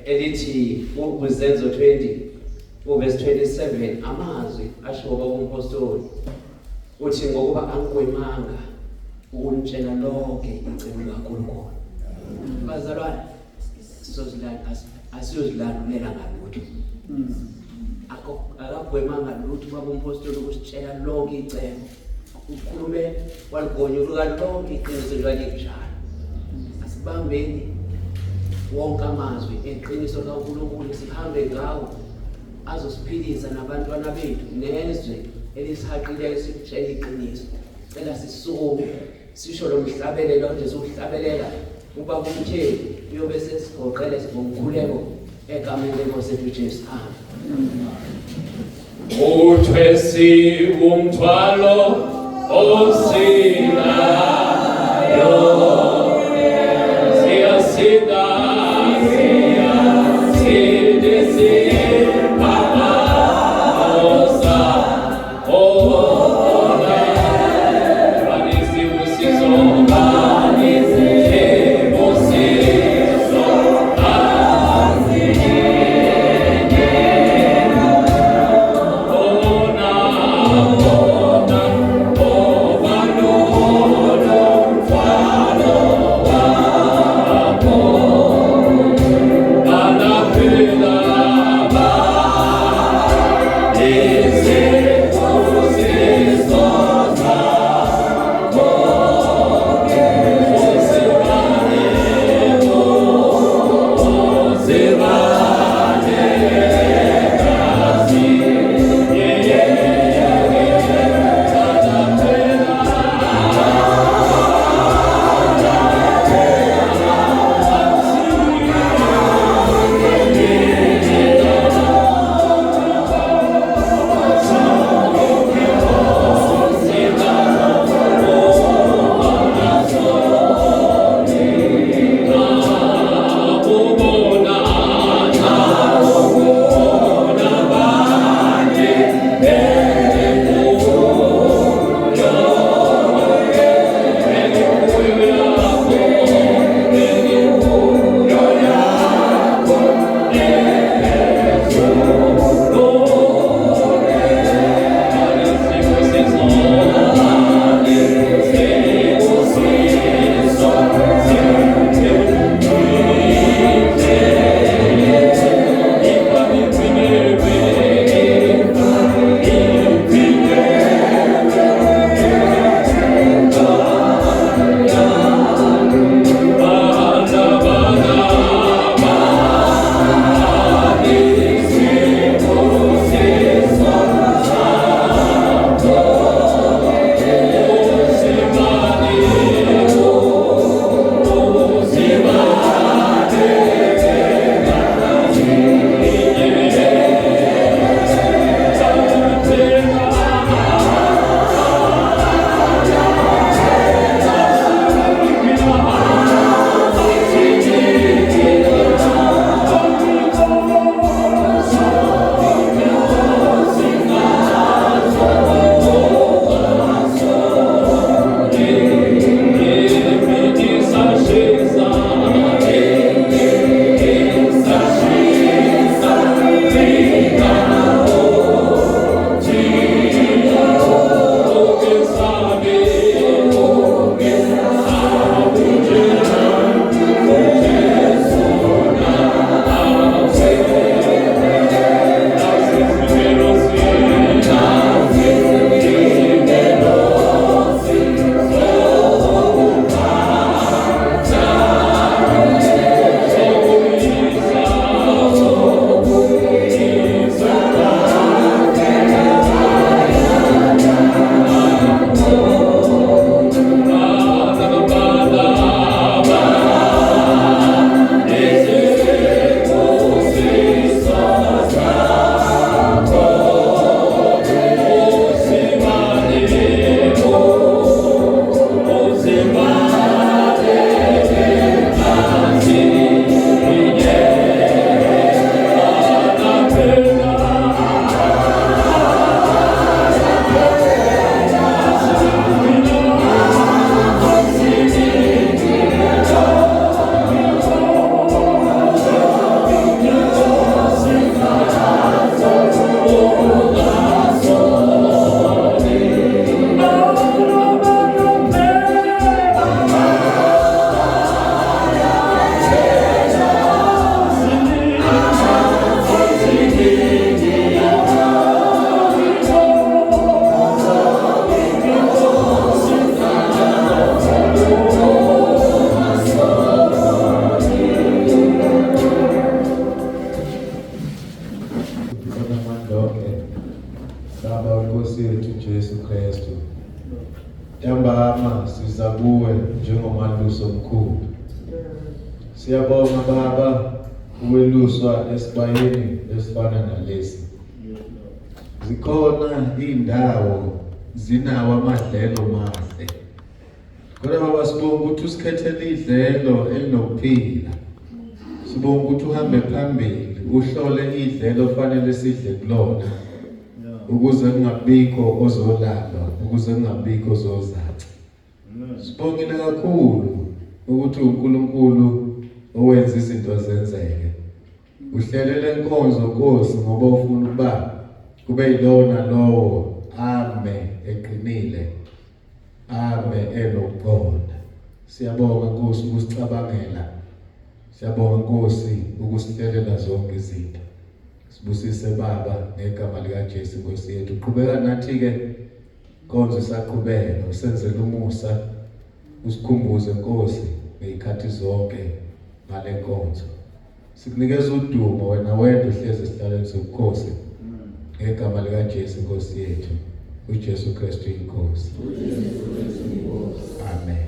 Elithi uzenzo 20 verse 27 amazwi ashoba kumpostoli uthi ngokuba angigwemanga ukunitshela lonke icebo likaNkulunkulu. Bazalwane asiyozidlalela ngalutho. Akagwemanga lutho kwakumpostoli ukusitshela lonke icebo. Ukhulume waligonyo lonke iqiniso likaNkulunkulu. Asibambeni wonke amazwi eqiniso kaNkulunkulu sihambe ngawo azosiphilisa nabantwana bethu nezwe elisaqileyo sikutshela iqiniso. Cela sisukume sisho lo mhlabelelo nje sokuhlabelela uba kumtheni uyobe sesigoqele sibonkhuleko egameni lenkosi yethu Jesu. Uthwesi umthwalo osinayo Baba Nkosi yethu Jesu Kristu, ntambama siza kuwe njengomalusi omkhulu. Siyabonga Baba uweluswa esibayeni esifana nalesi. Zikhona indawo zinawo amadlelo mahle. Kodwa Baba sibonga ukuthi usikhethele idlelo elinokuphila. Sibonga ukuthi uhambe phambili, uhlole idlelo ofanele sidle kulona. Ukuze kungabikho ozolamba, ukuze kungabikho ozozaca. Sibongile kakhulu ukuthi uNkulunkulu owenza izinto zenzeke. Uhlelele inkonzo Nkosi ngoba ufuna ukuba kube yilona lowo ame eqinile, ame enokuqonda. Siyabonga Nkosi ukusicabangela. Siyabonga Nkosi ukusihlelela zonke izinto. Sibusise Baba ngegama lika Jesu Nkosi yethu. Qhubeka nathi ke konke saqhubeka usenzele umusa, usikhumbuze Nkosi ngezikhathi zonke ngale nkonzo. Sikunikeza udumo wena wedwa uhlezi esihlalweni sobukhosi. Ngegama lika Jesu Nkosi yethu, uJesu Kristu inkosi. Amen.